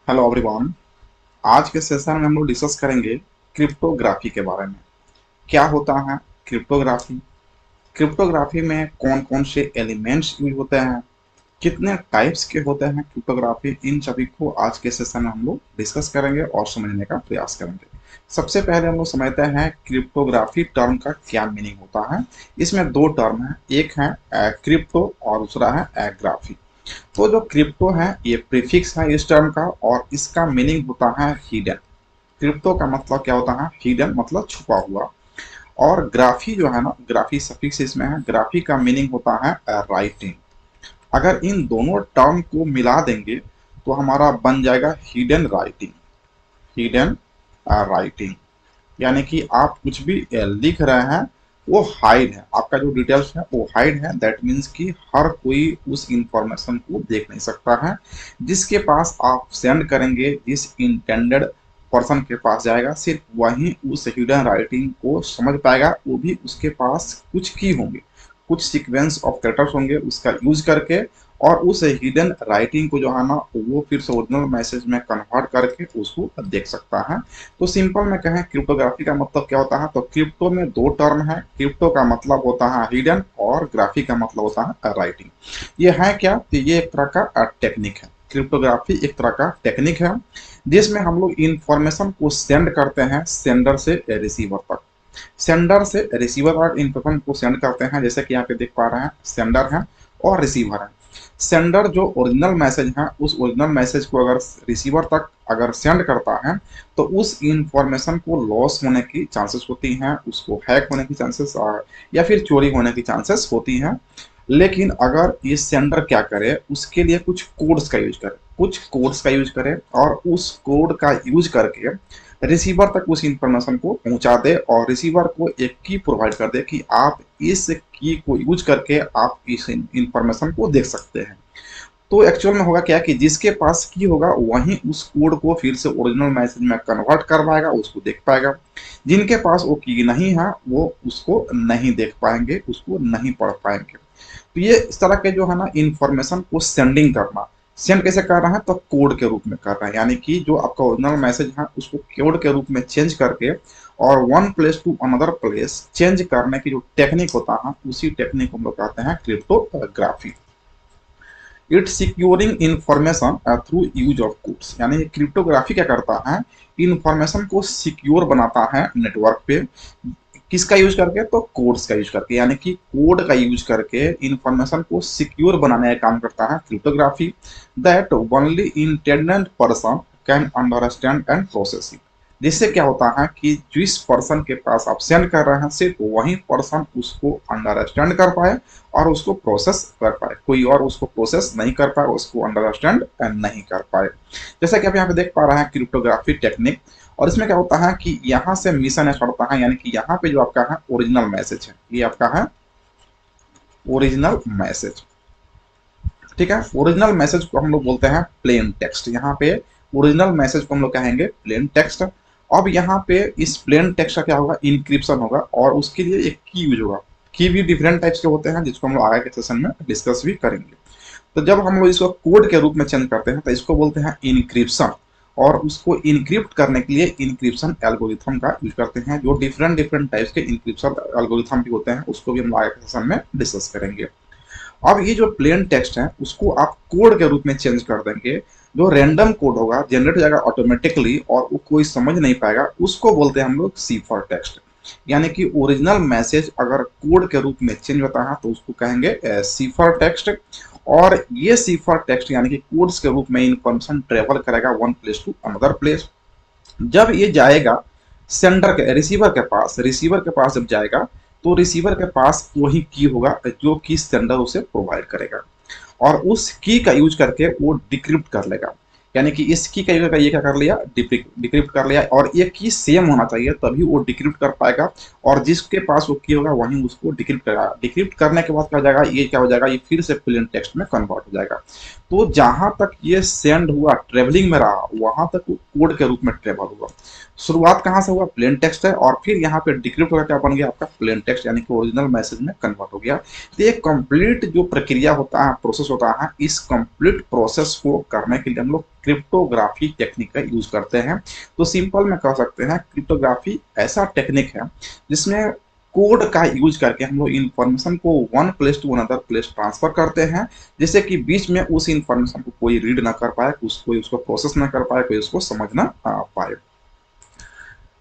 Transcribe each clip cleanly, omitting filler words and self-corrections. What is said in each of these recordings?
Hello everyone. आज के session में हम लोग डिस्कस करेंगे क्रिप्टोग्राफी के बारे में। क्या होता है क्रिप्टोग्राफी? क्रिप्टोग्राफी में कौन कौन से एलिमेंट्स यूज होते हैं, कितने टाइप्स के होते हैं क्रिप्टोग्राफी, इन सभी को आज के सेशन में हम लोग डिस्कस करेंगे और समझने का प्रयास करेंगे। सबसे पहले हम लोग समझते हैं क्रिप्टोग्राफी टर्म का क्या मीनिंग होता है। इसमें दो टर्म है, एक है क्रिप्टो और दूसरा है ग्राफी। तो जो क्रिप्टो है ये प्रीफिक्स है इस टर्म का और इसका मीनिंग होता है हिडन। क्रिप्टो का मतलब क्या होता है? हिडन मतलब छुपा हुआ। और ग्राफी जो है ना, ग्राफी सफिक्स इसमें है, ग्राफी का मीनिंग होता है राइटिंग। अगर इन दोनों टर्म को मिला देंगे तो हमारा बन जाएगा हिडन राइटिंग। हिडन राइटिंग यानी कि आप कुछ भी लिख रहे हैं वो हाइड है, आपका जो डिटेल्स है वो हाइड है। दैट मीन्स कि हर कोई उस इंफॉर्मेशन को देख नहीं सकता है। जिसके पास आप सेंड करेंगे, जिस इंटेंडेड पर्सन के पास जाएगा, सिर्फ वही उस हिडन राइटिंग को समझ पाएगा। वो भी उसके पास कुछ की होंगे, कुछ सीक्वेंस ऑफ कैरेक्टर्स होंगे उसका यूज करके, और उस हिडन राइटिंग को जो है ना वो फिर से ओरिजिनल मैसेज में कन्वर्ट करके उसको देख सकता है। तो सिंपल में कहें क्रिप्टोग्राफी का मतलब क्या होता है, तो क्रिप्टो में दो टर्म है। क्रिप्टो का मतलब होता है हिडन और ग्राफी का मतलब होता है राइटिंग। ये है क्या? तो ये एक तरह का टेक्निक है। क्रिप्टोग्राफी एक तरह का टेक्निक है जिसमें हम लोग इंफॉर्मेशन को सेंड करते हैं सेंडर से रिसीवर तक। सेंडर से रिसीवर तक इंफॉर्मेशन को सेंड करते हैं, जैसे कि यहाँ पे देख पा रहे हैं सेंडर है और रिसीवर है। सेंडर जो ओरिजिनल मैसेज है उस ओरिजिनल मैसेज को अगर रिसीवर तक अगर सेंड करता है तो उस इंफॉर्मेशन को लॉस होने की चांसेस होती हैं, उसको हैक होने की चांसेस या फिर चोरी होने की चांसेस होती हैं। लेकिन अगर ये सेंडर क्या करे, उसके लिए कुछ कोड्स का यूज करे, कुछ कोड्स का यूज करे और उस कोड का यूज करके रिसीवर तक उस इंफॉर्मेशन को पहुंचा दे और रिसीवर को एक की प्रोवाइड कर दे कि आप इस की को यूज करके आप इस इंफॉर्मेशन को देख सकते हैं। तो एक्चुअल में होगा क्या कि जिसके पास की होगा वही उस कोड को फिर से ओरिजिनल मैसेज में कन्वर्ट कर पाएगा, उसको देख पाएगा। जिनके पास वो की नहीं है वो उसको नहीं देख पाएंगे, उसको नहीं पढ़ पाएंगे। तो ये इस तरह के जो है ना इंफॉर्मेशन को सेंडिंग करना, सेंड कैसे कर रहा है तो कोड के रूप में कर रहा है। यानी कि जो आपका ओरिजिनल मैसेज है उसको कोड के रूप में चेंज करके और one place to another place change करने की जो टेक्निक होता है उसी टेक्निक को हम लोग कहते हैं cryptography. It securing information through use of codes. यानी क्रिप्टोग्राफी क्या करता है, इंफॉर्मेशन को सिक्योर बनाता है नेटवर्क पे। किसका यूज करके? तो कोड्स का यूज करके, यानी कि कोड का यूज करके इंफॉर्मेशन को सिक्योर बनाने का काम करता है cryptography. That only intended person can understand and process it. जिससे क्या होता है कि जिस पर्सन के पास आप सेंड कर रहे हैं सिर्फ वही पर्सन उसको अंडरस्टैंड कर पाए और उसको प्रोसेस कर पाए, कोई और उसको प्रोसेस नहीं कर पाए, उसको अंडरस्टैंड नहीं कर पाए। जैसा कि आप यहाँ पे देख पा रहे हैं क्रिप्टोग्राफी टेक्निक। और इसमें क्या होता है कि यहाँ से मिशन होता है, यानी कि यहाँ पे जो आपका है ओरिजिनल मैसेज है, ये आपका है ओरिजिनल मैसेज। ठीक है, ओरिजिनल मैसेज को हम लोग बोलते हैं प्लेन टेक्स्ट। यहाँ पे ओरिजिनल मैसेज को हम लोग कहेंगे प्लेन टेक्स्ट। अब यहाँ पे इस प्लेन टेक्स्ट का क्या होगा, इंक्रिप्शन होगा और उसके लिए एक की यूज होगा। की भी डिफरेंट टाइप्स के होते हैं जिसको हम लोग आगे के सेशन में डिस्कस भी करेंगे। तो जब हम लोग इसको कोड के रूप में चेंज करते हैं तो इसको बोलते हैं इनक्रिप्शन। और उसको इनक्रिप्ट करने के लिए इनक्रिप्शन एल्गोरिथम का यूज करते हैं, जो डिफरेंट डिफरेंट टाइप्स के इनक्रिप्शन एल्गोरिथम भी होते हैं, उसको भी हम आगे के सेशन में डिस्कस करेंगे। अब ये जो प्लेन टेक्स्ट है उसको आप कोड के रूप में चेंज कर देंगे। जो रैंडम कोड होगा जनरेट हो जाएगा ऑटोमेटिकली और वो कोई समझ नहीं पाएगा, उसको बोलते हैं हम लोग सीफर टेक्स्ट। यानी कि ओरिजिनल मैसेज अगर कोड के रूप में चेंज होता है तो उसको कहेंगे सीफर टेक्स्ट। और ये सीफर टेक्स्ट यानी कि कोड्स के रूप में इंफॉर्मेशन ट्रेवल करेगा one place to another place. जब ये जाएगा सेंडर के रिसीवर के पास, रिसीवर के पास जब जाएगा तो रिसीवर के पास वही की होगा जो कि सेंडर उसे प्रोवाइड करेगा और उस की का यूज करके वो डिक्रिप्ट कर लेगा। यानी कि इस की का यूज करके ये क्या कर लिया, डिक्रिप्ट कर लिया। और ये की सेम होना चाहिए तभी वो डिक्रिप्ट कर पाएगा और जिसके पास वो की होगा वहीं उसको डिक्रिप्ट करेगा। डिक्रिप्ट करने के बाद क्या हो जाएगा, ये क्या हो जाएगा, ये फिर से प्लेन टेक्स्ट में कन्वर्ट हो जाएगा। तो जहां तक ये सेंड हुआ, ट्रेवलिंग में रहा, वहां तक वो कोड के रूप में ट्रेवल हुआ। शुरुआत कहाँ से हुआ, प्लेन टेक्स्ट है, और फिर यहाँ पे डिक्रिप्ट होकर क्या बन गया आपका प्लेन टेक्स्ट, यानी कि ओरिजिनल मैसेज में कन्वर्ट हो गया। तो ये कंप्लीट जो प्रक्रिया होता है, प्रोसेस होता है, इस कंप्लीट प्रोसेस को करने के लिए हम लोग क्रिप्टोग्राफी टेक्निक का यूज करते हैं। तो सिंपल में कह सकते हैं क्रिप्टोग्राफी ऐसा टेक्निक है जिसमें कोड का यूज करके हम लोग इंफॉर्मेशन को one place to another place transfer करते हैं, जिससे कि बीच में उस इंफॉर्मेशन को कोई रीड ना कर पाए, कोई उसको प्रोसेस ना कर पाए, कोई उसको समझ ना पाए।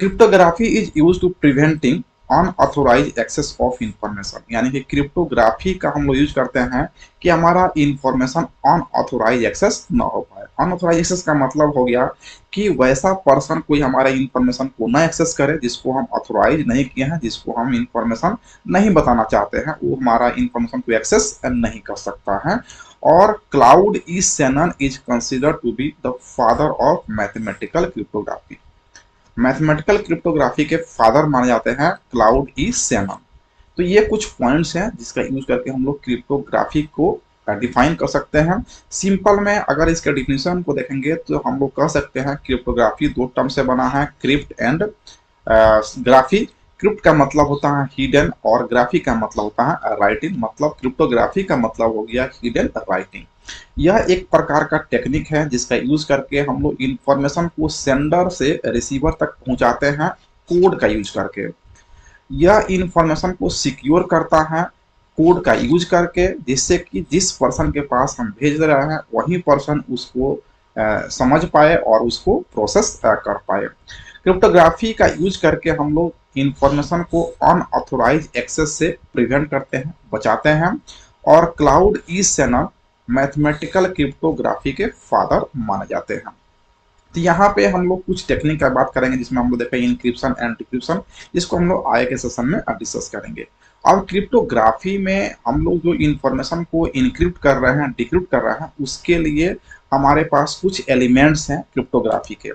Cryptography is use to preventing unauthorise access of information, यानी कि क्रिप्टोग्राफी का हम लोग यूज करते हैं कि हमारा इंफॉर्मेशन अनऑथोराइज एक्सेस ना हो पाए। अनऑथोराइज एक्सेस का मतलब हो गया कि वैसा पर्सन कोई हमारे इंफॉर्मेशन को ना एक्सेस करे जिसको हम ऑथोराइज नहीं किए हैं, जिसको हम इंफॉर्मेशन नहीं बताना चाहते हैं, वो हमारा इंफॉर्मेशन को एक्सेस नहीं कर सकता है। और Claude E Shannon is considered to be the father of mathematical cryptography. Mathematical cryptography के फादर माने जाते हैं क्लाउड ई शैनन। तो ये कुछ पॉइंट्स हैं जिसका यूज करके हम लोग क्रिप्टोग्राफी को डिफाइन कर सकते हैं। सिंपल में अगर इसके डिफिनेशन को देखेंगे तो हम लोग कह सकते हैं क्रिप्टोग्राफी दो टर्म से बना है, क्रिप्ट एंड ग्राफी। क्रिप्ट का मतलब होता है हिडन और ग्राफी का मतलब होता है राइटिंग। मतलब क्रिप्टोग्राफी का मतलब हो गया हिडन राइटिंग। यह एक प्रकार का टेक्निक है जिसका यूज करके हम लोग इंफॉर्मेशन को सेंडर से रिसीवर तक पहुंचाते हैं कोड का यूज करके। यह इंफॉर्मेशन को सिक्योर करता है कोड का यूज करके, जिससे कि जिस पर्सन के पास हम भेज रहे हैं वही पर्सन उसको समझ पाए और उसको प्रोसेस कर पाए। क्रिप्टोग्राफी का यूज करके हम लोग इंफॉर्मेशन को अनऑथोराइज एक्सेस से प्रिवेंट करते हैं, बचाते हैं। और Claude E Shannon mathematical cryptography के फादर माने जाते हैं। तो यहाँ पे हम लोग कुछ टेक्निक का बात करेंगे जिसमें हम लोग देखें इंक्रिप्शन एंड डिक्रिप्शन, जिसको हम लोग आगे के सेशन में डिस्कस करेंगे। अब क्रिप्टोग्राफी में हम लोग जो इंफॉर्मेशन को इनक्रिप्ट कर रहे हैं, डिक्रिप्ट कर रहे हैं, उसके लिए हमारे पास कुछ एलिमेंट्स हैं क्रिप्टोग्राफी के,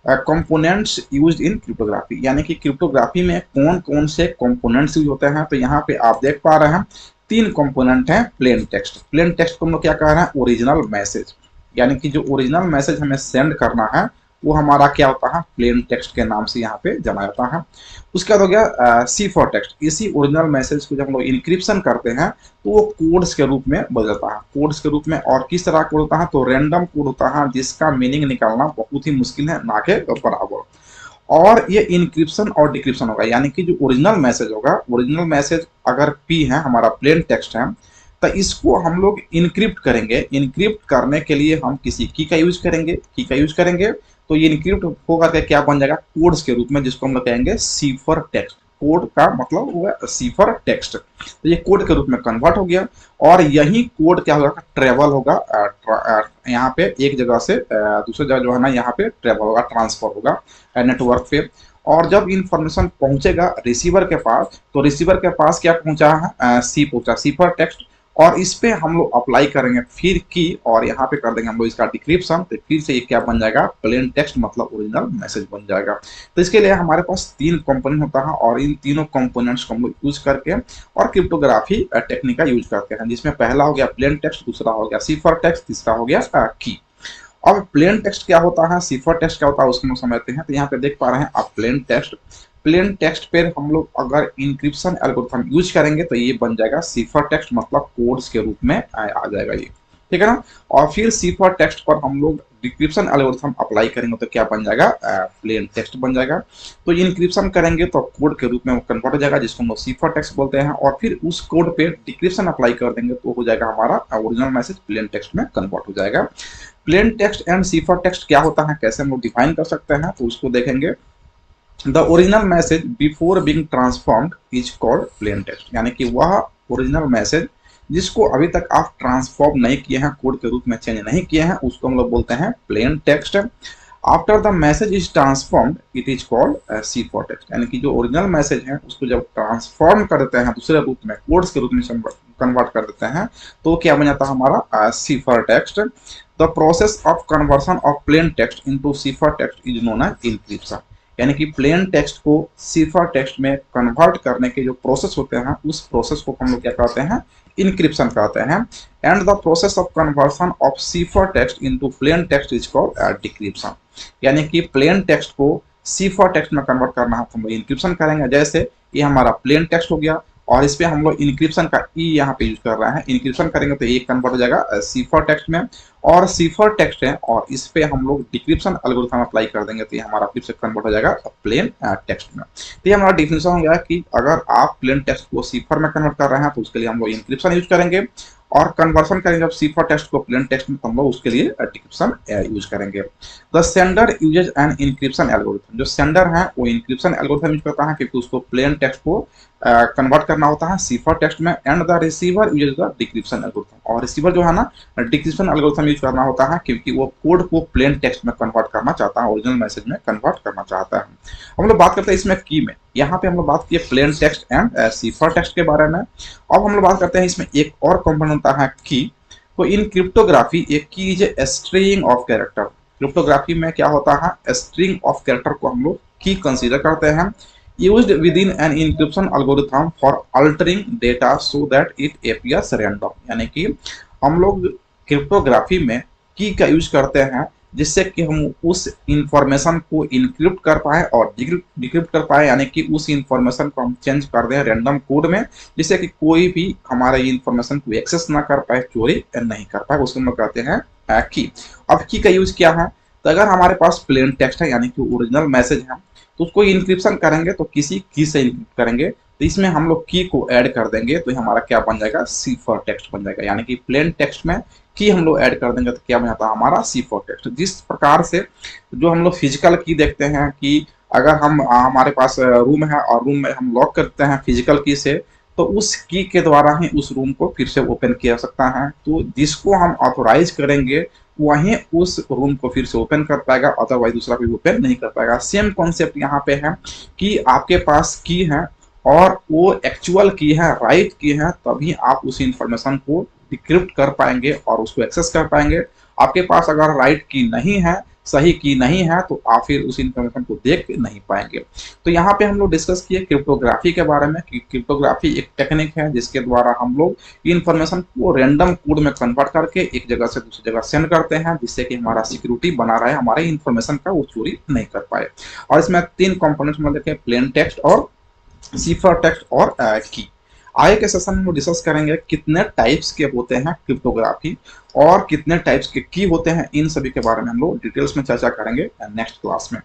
कंपोनेंट्स यूज्ड इन क्रिप्टोग्राफी, यानी कि क्रिप्टोग्राफी में कौन कौन से कंपोनेंट्स यूज होते हैं। तो यहाँ पे आप देख पा रहे हैं तीन कंपोनेंट हैं। प्लेन टेक्स्ट, प्लेन टेक्स्ट को हम लोग क्या कह रहे हैं, ओरिजिनल मैसेज, यानी कि जो ओरिजिनल मैसेज हमें सेंड करना है वो हमारा क्या होता है, प्लेन टेक्स्ट के नाम से यहाँ पे जाना जाता है। उसके बाद हो गया सीफर टेक्स्ट। इसी ओरिजिनल मैसेज को जब हम लोग इंक्रिप्शन करते हैं तो वो कोड्स के रूप में बदल जाता है, कोड्स के रूप में। और किस तरह कोड होता है, तो रैंडम कोड होता है जिसका मीनिंग निकालना बहुत ही मुश्किल है, ना के बराबर। और ये इंक्रिप्शन और डिक्रिप्शन होगा, यानी कि जो ओरिजिनल मैसेज होगा, ओरिजिनल मैसेज अगर पी है, हमारा प्लेन टेक्स्ट है, तो इसको हम लोग इनक्रिप्ट करेंगे। इनक्रिप्ट करने के लिए हम किसी की का यूज करेंगे, की का यूज करेंगे, तो ये इनक्रिप्ट होकर के क्या बन जाएगा, कोड्स के रूप में, जिसको हम लोग कहेंगे सीफर टेक्स्ट। कोड का मतलब हुआ सीफर टेक्स्ट, तो ये कोड के रूप में कन्वर्ट हो गया। और यही कोड क्या होगा, ट्रेवल होगा यहाँ पे एक जगह से दूसरी जगह जो है ना, यहाँ पे ट्रेवल होगा, ट्रांसफर होगा नेटवर्क पे। और जब इंफॉर्मेशन पहुंचेगा रिसीवर के पास, तो रिसीवर के पास क्या पहुंचा है, सी पहुंचा, सीफर टेक्स्ट। और इस पे हम लोग अप्लाई करेंगे फिर की, और यहाँ पे कर देंगे हम लोग इसका डिक्रिप्शन, तो फिर से ये क्या बन जाएगा, प्लेन टेक्स्ट मतलब ओरिजिनल मैसेज बन जाएगा। तो इसके लिए हमारे पास तीन कंपोनेंट होता है, और इन तीनों कंपोनेंट्स को हम लोग यूज करके और क्रिप्टोग्राफी टेक्निक का यूज करते हैं, जिसमें पहला हो गया प्लेन टेक्स्ट, दूसरा हो गया सीफर टेक्स्ट, तीसरा हो गया की। अब प्लेन टेक्स्ट क्या होता है, सीफर टेक्स्ट क्या होता है, उसको हम समझते हैं। तो यहाँ पे देख पा रहे हैं आप प्लेन टेक्स्ट। प्लेन टेक्स्ट पे हम लोग अगर इंक्रिप्शन एल्गोरिथम यूज करेंगे तो ये बन जाएगा सीफर टेक्स्ट, मतलब कोड्स के रूप में आ जाएगा ये, ठीक है ना। और फिर सीफर टेक्स्ट पर हम लोग डिक्रिप्शन एल्गोरिथम अप्लाई करेंगे तो क्या बन जाएगा, प्लेन टेक्स्ट बन जाएगा। तो इंक्रिप्शन करेंगे तो कोड के रूप में वो कन्वर्ट हो जाएगा, जिसको हम लोग सीफर टेक्स्ट बोलते हैं। और फिर उस कोड पे डिक्रिप्शन अप्लाई कर देंगे तो हो जाएगा हमारा ओरिजिनल मैसेज प्लेन टेक्स्ट में कन्वर्ट हो जाएगा। प्लेन टेक्स्ट एंड सीफर टेक्स्ट क्या होता है, कैसे हम लोग डिफाइन कर सकते हैं, तो उसको देखेंगे। The original message before being transformed is called plain text, यानी कि वह ओरिजिनल मैसेज जिसको अभी तक आप ट्रांसफॉर्म नहीं किए हैं, कोड के रूप में चेंज नहीं किए हैं, उसको हम लोग बोलते हैं plain text. After the message is transformed it is called cipher text, यानी कि जो ओरिजिनल मैसेज है उसको जब ट्रांसफॉर्म कर देते हैं दूसरे रूप में, कोड्स के रूप में कन्वर्ट कर देते हैं, तो क्या बन जाता है हमारा cipher text. The process of conversion of plain text into cipher text is known as encryption, यानी कि प्लेन टेक्स्ट को सीफर टेक्स्ट में कन्वर्ट करने के जो प्रोसेस होते हैं उस प्रोसेस को हम लोग क्या कहते हैं, इनक्रिप्शन कहते हैं। And the process of conversion of cipher text into plain text is called decryption. यानी कि प्लेन टेक्स्ट को सिफर टेक्स्ट में कन्वर्ट करना है तो हम लोग इनक्रिप्शन करेंगे। जैसे ये हमारा प्लेन टेक्स्ट हो गया और इस पे हम लोग इनक्रिप्शन का ई यहाँ पे यूज कर रहे हैं। इनक्रिप्शन करेंगे तो ये कन्वर्ट हो जाएगा सिफर टेक्स्ट में, और सिफर टेक्स्ट है और इस पे हम लोग डिक्रिप्शन एल्गोरिथम अप्लाई कर देंगे तो ये हमारा फिर से कन्वर्ट हो जाएगा प्लेन टेक्स्ट में। तो ये हमारा डिफिनेशन हो गया कि अगर आप प्लेन टेक्स्ट को सिफर में कन्वर्ट कर रहे हैं तो उसके लिए हम लोग इनक्रिप्शन यूज करेंगे, और कन्वर्सन करेंगे जब सिफर टेक्स्ट को प्लेन टेक्स्ट में तो हम लोग उसके लिए डिक्रिप्शन यूज करेंगे। The sender uses an encryption algorithm. जो सेंडर है वो इनक्रिप्शन एल्गोरिथम यूज करता है क्योंकि उसको प्लेन टेक्स्ट को कन्वर्ट करना होता है सिफर टेक्स्ट में। And the receiver uses the decryption algorithm, और रिसीवर जो है ना डिक्रिप्शन एल्गोरिथम यूज करना होता है क्योंकि वो कोड को प्लेन टेक्स्ट में कन्वर्ट करना चाहता है, ओरिजिनल मैसेज में कन्वर्ट करना चाहता है। हम लोग बात करते हैं इसमें की में। यहाँ पे हम लोग बात किए plain text and cipher text के बारे में। अब हम लोग बात करते हैं इसमें एक और कंपोनेंट होता है की। तो इन क्रिप्टोग्राफी एक की is a string of character. Cryptography में क्या होता है, स्ट्रिंग ऑफ कैरेक्टर को हम लोग की कंसीडर करते हैं, used within an encryption algorithm for altering data so that it appears random। यानी कि हम लोग क्रिप्टोग्राफी में की का यूज करते हैं जिससे कि हम उस इंफॉर्मेशन को इनक्रिप्ट कर पाए और डिक्रिप्ट कर पाए, यानी कि उस इंफॉर्मेशन को हम चेंज कर दें रैंडम कोड में जिससे कि कोई भी हमारे इंफॉर्मेशन को एक्सेस ना कर पाए, चोरी नहीं कर पाए, उसको हम लोग कहते हैं की। अब की का यूज क्या है, तो अगर हमारे पास प्लेन टेक्स्ट है यानी कि ओरिजिनल मैसेज है तो उसको इंक्रिप्शन करेंगे तो किसी की से इंक्रिप्ट करेंगे तो इसमें हम लोग की को ऐड कर देंगे तो हमारा क्या बन जाएगा, सिफर टेक्स्ट बन जाएगा। यानी कि प्लेन टेक्स्ट में की हम लोग ऐड कर देंगे तो क्या बन जाता है हमारा सिफर टेक्स्ट। जिस प्रकार से जो हम लोग फिजिकल की देखते हैं कि अगर हम हमारे पास रूम है और रूम में हम लॉक करते हैं फिजिकल की से तो उस की के द्वारा ही उस रूम को फिर से ओपन किया सकता है। तो जिसको हम ऑथोराइज करेंगे वहीं उस रूम को फिर से ओपन कर पाएगा, अदरवाइज दूसरा कोई ओपन नहीं कर पाएगा। सेम कॉन्सेप्ट यहाँ पे है कि आपके पास की है और वो एक्चुअल की है, राइट की है, तभी आप उस इंफॉर्मेशन को डिक्रिप्ट कर पाएंगे और उसको एक्सेस कर पाएंगे। आपके पास अगर राइट की नहीं है, सही की नहीं है, तो आप फिर उस इंफॉर्मेशन को देख नहीं पाएंगे। तो यहाँ पे हम लोग डिस्कस किए क्रिप्टोग्राफी के बारे में कि क्रिप्टोग्राफी एक टेक्निक है जिसके द्वारा हम लोग इंफॉर्मेशन को रैंडम कोड में कन्वर्ट करके एक जगह से दूसरी जगह सेंड करते हैं जिससे कि हमारा सिक्योरिटी बना रहे, हमारे इंफॉर्मेशन का वो चोरी नहीं कर पाए। और इसमें तीन कंपोनेंट्स में देखें, प्लेन टेक्स्ट और सिफर टेक्स्ट और की। आगे के सेशन में डिस्कस करेंगे कितने टाइप्स के होते हैं क्रिप्टोग्राफी और कितने टाइप्स के की होते हैं, इन सभी के बारे में हम लोग डिटेल्स में चर्चा करेंगे नेक्स्ट क्लास में।